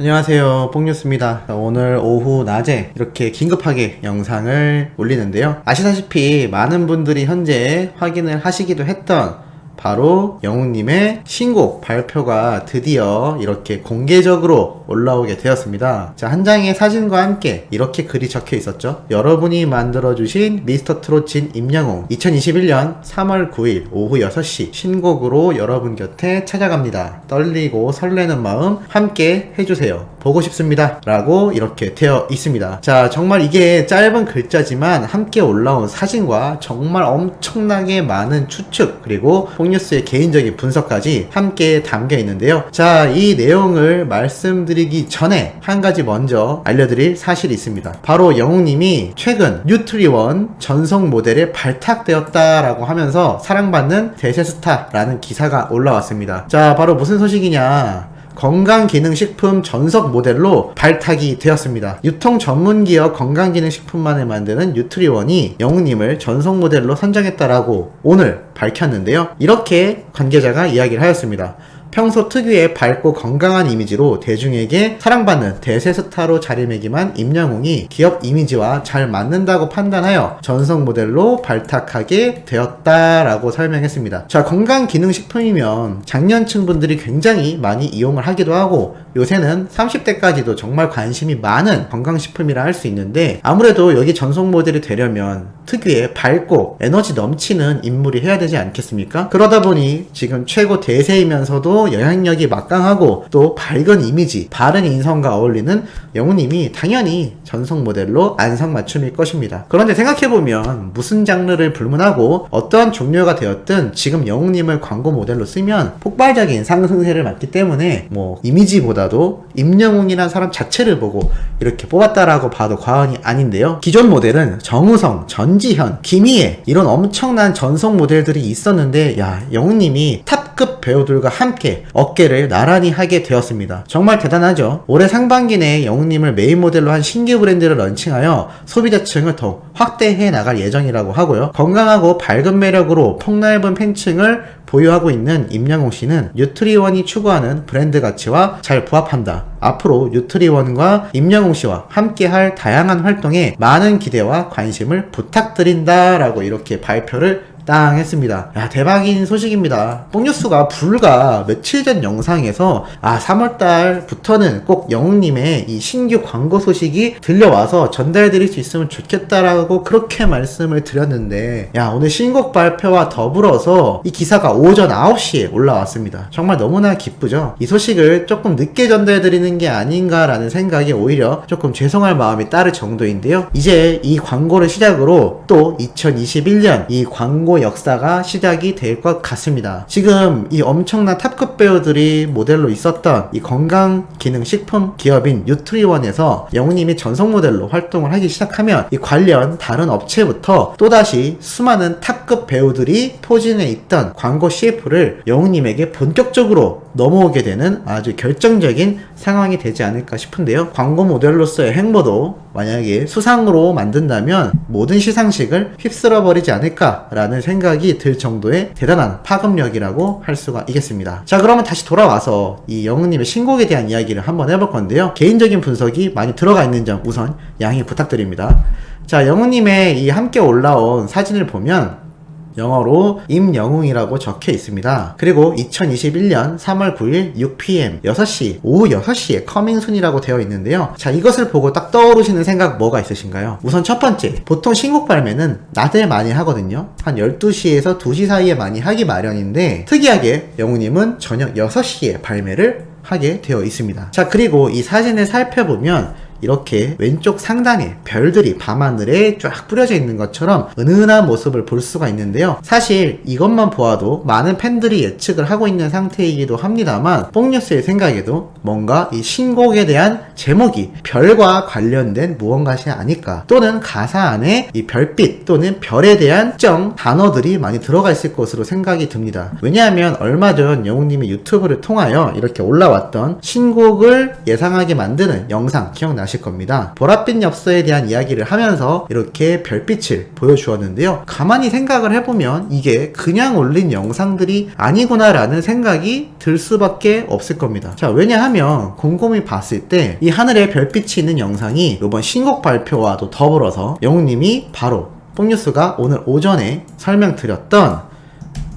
안녕하세요, 뽕뉴스입니다. 오늘 오후 낮에 이렇게 긴급하게 영상을 올리는데요. 아시다시피 많은 분들이 현재 확인을 하시기도 했던 바로 영웅님의 신곡 발표가 드디어 이렇게 공개적으로 올라오게 되었습니다. 자, 한 장의 사진과 함께 이렇게 글이 적혀 있었죠. 여러분이 만들어주신 미스터트롯진 임영웅 2021년 3월 9일 오후 6시 신곡으로 여러분 곁에 찾아갑니다. 떨리고 설레는 마음 함께 해주세요. 보고 싶습니다. 라고 이렇게 되어 있습니다. 자, 정말 이게 짧은 글자지만 함께 올라온 사진과 정말 엄청나게 많은 추측 그리고 뽕뉴스의 개인적인 분석까지 함께 담겨 있는데요. 자, 이 내용을 말씀드리기 전에 한 가지 먼저 알려드릴 사실이 있습니다. 바로 영웅님이 최근 뉴트리원 전속 모델에 발탁되었다라고 하면서 사랑받는 대세스타라는 기사가 올라왔습니다. 자, 바로 무슨 소식이냐? 건강기능식품 전속 모델로 발탁이 되었습니다. 유통 전문기업 건강기능식품만을 만드는 뉴트리원이 영웅님을 전속 모델로 선정했다라고 오늘 밝혔는데요. 이렇게 관계자가 이야기를 하였습니다. 평소 특유의 밝고 건강한 이미지로 대중에게 사랑받는 대세스타로 자리매김한 임영웅이 기업 이미지와 잘 맞는다고 판단하여 전속 모델로 발탁하게 되었다라고 설명했습니다. 자, 건강기능식품이면 장년층 분들이 굉장히 많이 이용을 하기도 하고 요새는 30대까지도 정말 관심이 많은 건강식품이라 할 수 있는데 아무래도 여기 전속 모델이 되려면 특유의 밝고 에너지 넘치는 인물이 해야 되지 않겠습니까? 그러다 보니 지금 최고 대세이면서도 영향력이 막강하고 또 밝은 이미지, 바른 인성과 어울리는 영웅님이 당연히 전속 모델로 안성맞춤일 것입니다. 그런데 생각해보면 무슨 장르를 불문하고 어떠한 종류가 되었든 지금 영웅님을 광고 모델로 쓰면 폭발적인 상승세를 맞기 때문에 이미지보다도 임영웅이라는 사람 자체를 보고 이렇게 뽑았다라고 봐도 과언이 아닌데요. 기존 모델은 정우성, 전지현, 김희애 이런 엄청난 전속 모델들이 있었는데 영웅님이 탑급 배우들과 함께 어깨를 나란히 하게 되었습니다. 정말 대단하죠. 올해 상반기 내에 영웅님을 메인 모델로 한 신규 브랜드를 런칭하여 소비자층을 더욱 확대해 나갈 예정이라고 하고요. 건강하고 밝은 매력으로 폭넓은 팬층을 보유하고 있는 임영웅 씨는 뉴트리원이 추구하는 브랜드 가치와 잘 부합한다. 앞으로 뉴트리원과 임영웅 씨와 함께할 다양한 활동에 많은 기대와 관심을 부탁드린다라고 이렇게 발표를 땅 했습니다. 대박인 소식입니다. 뽕뉴스가 불과 며칠 전 영상에서 3월달부터는 꼭 영웅님의 이 신규 광고 소식이 들려와서 전달드릴 수 있으면 좋겠다라고 그렇게 말씀을 드렸는데 오늘 신곡 발표와 더불어서 이 기사가 오전 9시에 올라왔습니다. 정말 너무나 기쁘죠. 이 소식을 조금 늦게 전달드리는 게 아닌가라는 생각이 오히려 조금 죄송할 마음이 따를 정도인데요. 이제 이 광고를 시작으로 또 2021년 이 광고 역사가 시작이 될 것 같습니다. 지금 이 엄청난 탑급 배우들이 모델로 있었던 이 건강기능식품 기업인 뉴트리원에서 영웅님이 전속 모델로 활동을 하기 시작하면 이 관련 다른 업체부터 또다시 수많은 탑급 배우들이 포진해 있던 광고 CF를 영웅님에게 본격적으로 넘어오게 되는 아주 결정적인 상황이 되지 않을까 싶은데요. 광고 모델로서의 행보도 만약에 수상으로 만든다면 모든 시상식을 휩쓸어버리지 않을까라는 생각이 들 정도의 대단한 파급력이라고 할 수가 있겠습니다. 자, 그러면 다시 돌아와서 이 영웅님의 신곡에 대한 이야기를 한번 해볼 건데요. 개인적인 분석이 많이 들어가 있는 점 우선 양해 부탁드립니다. 자, 영웅님의 이 함께 올라온 사진을 보면 영어로 임영웅이라고 적혀 있습니다. 그리고 2021년 3월 9일 6pm 6시 오후 6시에 커밍순이라고 되어 있는데요. 자, 이것을 보고 딱 떠오르시는 생각 뭐가 있으신가요? 우선 첫 번째, 보통 신곡 발매는 낮에 많이 하거든요. 한 12시에서 2시 사이에 많이 하기 마련인데 특이하게 영웅님은 저녁 6시에 발매를 하게 되어 있습니다. 자, 그리고 이 사진을 살펴보면 이렇게 왼쪽 상단에 별들이 밤하늘에 쫙 뿌려져 있는 것처럼 은은한 모습을 볼 수가 있는데요. 사실 이것만 보아도 많은 팬들이 예측을 하고 있는 상태이기도 합니다만 뽕뉴스의 생각에도 뭔가 이 신곡에 대한 제목이 별과 관련된 무언가이 아닐까, 또는 가사 안에 이 별빛 또는 별에 대한 특정 단어들이 많이 들어가 있을 것으로 생각이 듭니다. 왜냐하면 얼마 전 영웅님이 유튜브를 통하여 이렇게 올라왔던 신곡을 예상하게 만드는 영상 기억나시죠? 기억나실 겁니다. 보랏빛 엽서에 대한 이야기를 하면서 이렇게 별빛을 보여주었는데요. 가만히 생각을 해보면 이게 그냥 올린 영상들이 아니구나라는 생각이 들 수밖에 없을 겁니다. 자, 왜냐하면 곰곰이 봤을 때 이 하늘에 별빛이 있는 영상이 이번 신곡 발표와도 더불어서 영웅님이 바로 뽕뉴스가 오늘 오전에 설명드렸던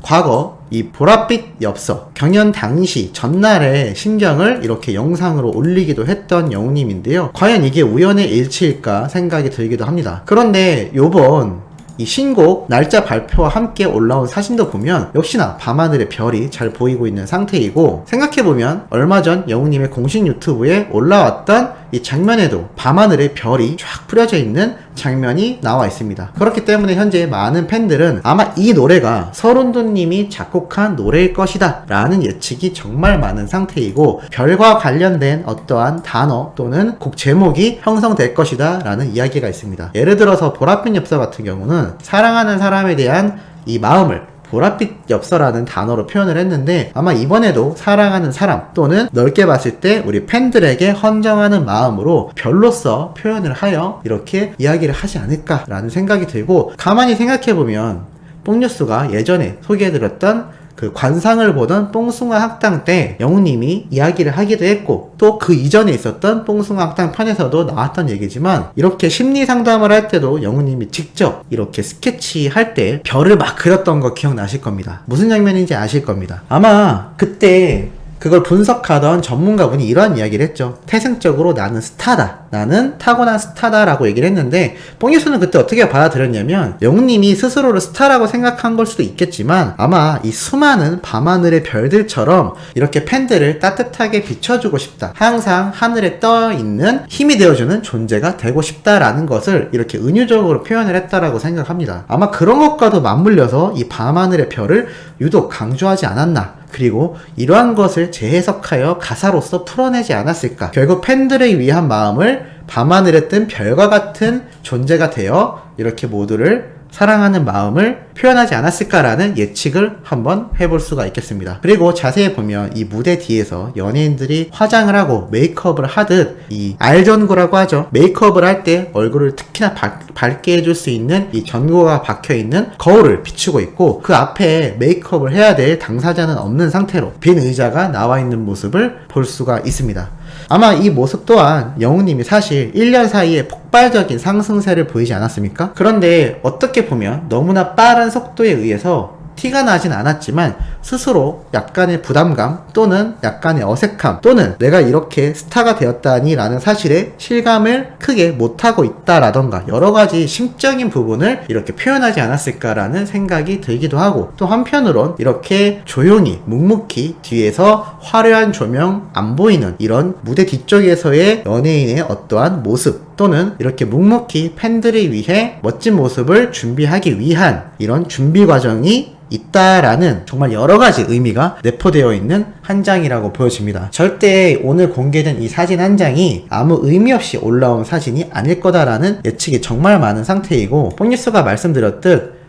과거 이 보랏빛 엽서 경연 당시 전날의 심경을 이렇게 영상으로 올리기도 했던 영웅님인데요. 과연 이게 우연의 일치일까 생각이 들기도 합니다. 그런데 요번 이 신곡 날짜 발표와 함께 올라온 사진도 보면 역시나 밤하늘의 별이 잘 보이고 있는 상태이고, 생각해보면 얼마 전 영웅님의 공식 유튜브에 올라왔던 이 장면에도 밤하늘의 별이 쫙 뿌려져 있는 장면이 나와 있습니다. 그렇기 때문에 현재 많은 팬들은 아마 이 노래가 설운도님이 작곡한 노래일 것이다 라는 예측이 정말 많은 상태이고, 별과 관련된 어떠한 단어 또는 곡 제목이 형성될 것이다 라는 이야기가 있습니다. 예를 들어서 보랏빛 엽서 같은 경우는 사랑하는 사람에 대한 이 마음을 보랏빛 엽서라는 단어로 표현을 했는데, 아마 이번에도 사랑하는 사람 또는 넓게 봤을 때 우리 팬들에게 헌정하는 마음으로 별로써 표현을 하여 이렇게 이야기를 하지 않을까라는 생각이 들고, 가만히 생각해보면 뽕뉴스가 예전에 소개해드렸던 그 관상을 보던 뽕숭아 학당 때 영웅님이 이야기를 하기도 했고, 또 그 이전에 있었던 뽕숭아 학당 편에서도 나왔던 얘기지만, 이렇게 심리 상담을 할 때도 영웅님이 직접 이렇게 스케치할 때 별을 막 그렸던 거 기억나실 겁니다. 무슨 장면인지 아실 겁니다. 아마 그때 그걸 분석하던 전문가분이 이러한 이야기를 했죠. 태생적으로 나는 스타다, 나는 타고난 스타다 라고 얘기를 했는데, 뽕뉴스는 그때 어떻게 받아들였냐면 영웅님이 스스로를 스타라고 생각한 걸 수도 있겠지만, 아마 이 수많은 밤하늘의 별들처럼 이렇게 팬들을 따뜻하게 비춰주고 싶다, 항상 하늘에 떠있는 힘이 되어주는 존재가 되고 싶다라는 것을 이렇게 은유적으로 표현을 했다라고 생각합니다. 아마 그런 것과도 맞물려서 이 밤하늘의 별을 유독 강조하지 않았나, 그리고 이러한 것을 재해석하여 가사로서 풀어내지 않았을까. 결국 팬들을 위한 마음을 밤하늘에 뜬 별과 같은 존재가 되어 이렇게 모두를 사랑하는 마음을 표현하지 않았을까라는 예측을 한번 해볼 수가 있겠습니다. 그리고 자세히 보면 이 무대 뒤에서 연예인들이 화장을 하고 메이크업을 하듯, 이 알전구라고 하죠. 메이크업을 할 때 얼굴을 특히나 밝게 해줄 수 있는 이 전구가 박혀있는 거울을 비추고 있고, 그 앞에 메이크업을 해야 될 당사자는 없는 상태로 빈 의자가 나와 있는 모습을 볼 수가 있습니다. 아마 이 모습 또한 영웅님이 사실 1년 사이에 폭발적인 상승세를 보이지 않았습니까? 그런데 어떻게 보면 너무나 빠른 속도에 의해서 티가 나진 않았지만 스스로 약간의 부담감 또는 약간의 어색함 또는 내가 이렇게 스타가 되었다니 라는 사실에 실감을 크게 못하고 있다라던가 여러가지 심적인 부분을 이렇게 표현하지 않았을까라는 생각이 들기도 하고, 또 한편으론 이렇게 조용히 묵묵히 뒤에서 화려한 조명 안 보이는 이런 무대 뒤쪽에서의 연예인의 어떠한 모습 또는 이렇게 묵묵히 팬들을 위해 멋진 모습을 준비하기 위한 이런 준비 과정이 있다라는 정말 여러가지 의미가 내포되어 있는 한 장이라고 보여집니다. 절대 오늘 공개된 이 사진 한 장이 아무 의미 없이 올라온 사진이 아닐 거다라는 예측이 정말 많은 상태이고, 뽕뉴스가 말씀드렸듯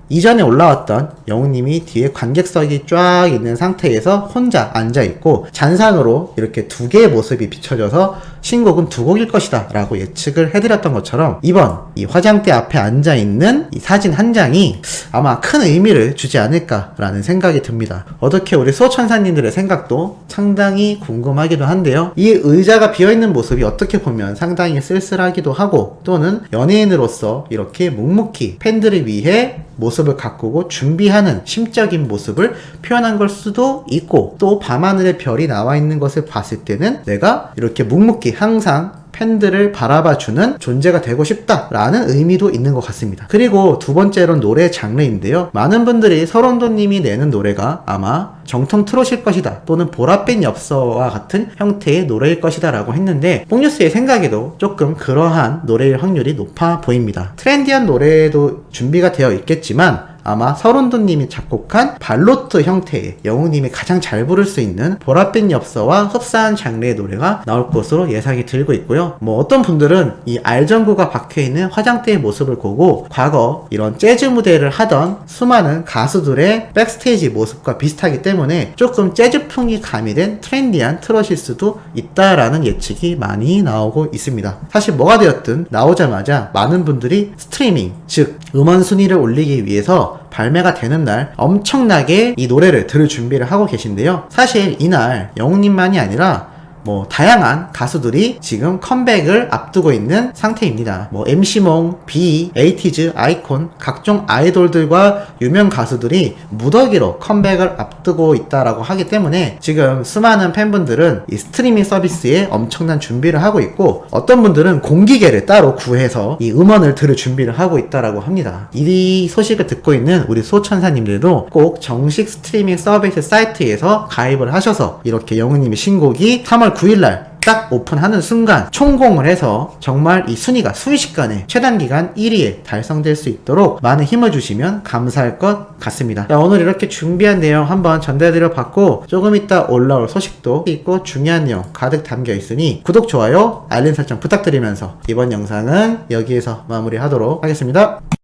이전에 올라왔던 영웅님이 뒤에 관객석이 쫙 있는 상태에서 혼자 앉아있고 잔상으로 이렇게 두 개의 모습이 비춰져서 신곡은 두 곡일 것이다 라고 예측을 해드렸던 것처럼, 이번 이 화장대 앞에 앉아있는 이 사진 한 장이 아마 큰 의미를 주지 않을까라는 생각이 듭니다. 어떻게 우리 수호천사님들의 생각도 상당히 궁금하기도 한데요. 이 의자가 비어있는 모습이 어떻게 보면 상당히 쓸쓸하기도 하고, 또는 연예인으로서 이렇게 묵묵히 팬들을 위해 모습을 가꾸고 준비하는 심적인 모습을 표현한 걸 수도 있고, 또 밤하늘의 별이 나와 있는 것을 봤을 때는 내가 이렇게 묵묵히 항상 팬들을 바라봐주는 존재가 되고 싶다라는 의미도 있는 것 같습니다. 그리고 두 번째로는 노래 장르인데요. 많은 분들이 설원도님이 내는 노래가 아마 정통 트롯일 것이다 또는 보랏빛 엽서와 같은 형태의 노래일 것이다 라고 했는데, 뽕뉴스의 생각에도 조금 그러한 노래일 확률이 높아 보입니다. 트렌디한 노래도 준비가 되어 있겠지만 아마 서른도님이 작곡한 발로트 형태의 영웅님이 가장 잘 부를 수 있는 보랏빛 엽서와 흡사한 장르의 노래가 나올 것으로 예상이 들고 있고요. 뭐 어떤 분들은 이 알전구가 박혀있는 화장대의 모습을 보고 과거 이런 재즈 무대를 하던 수많은 가수들의 백스테이지 모습과 비슷하기 때문에 조금 재즈풍이 가미된 트렌디한 트롯일 수도 있다라는 예측이 많이 나오고 있습니다. 사실 뭐가 되었든 나오자마자 많은 분들이 스트리밍, 즉 음원 순위를 올리기 위해서 발매가 되는 날 엄청나게 이 노래를 들을 준비를 하고 계신데요. 사실 이날 영웅님만이 아니라 뭐 다양한 가수들이 지금 컴백을 앞두고 있는 상태입니다. 뭐 MC몽, B, 에이티즈, 아이콘 각종 아이돌들과 유명 가수들이 무더기로 컴백을 앞두고 있다라고 하기 때문에 지금 수많은 팬분들은 이 스트리밍 서비스에 엄청난 준비를 하고 있고 어떤 분들은 공기계를 따로 구해서 이 음원을 들을 준비를 하고 있다라고 합니다. 이 소식을 듣고 있는 우리 소천사님들도 꼭 정식 스트리밍 서비스 사이트에서 가입을 하셔서 이렇게 영웅님의 신곡이 3월 9일날 딱 오픈하는 순간 총공을 해서 정말 이 순위가 순식간에 최단기간 1위에 달성될 수 있도록 많은 힘을 주시면 감사할 것 같습니다. 자, 오늘 이렇게 준비한 내용 한번 전달드려 봤고 조금 이따 올라올 소식도 있고 중요한 내용 가득 담겨 있으니 구독, 좋아요, 알림 설정 부탁드리면서 이번 영상은 여기에서 마무리하도록 하겠습니다.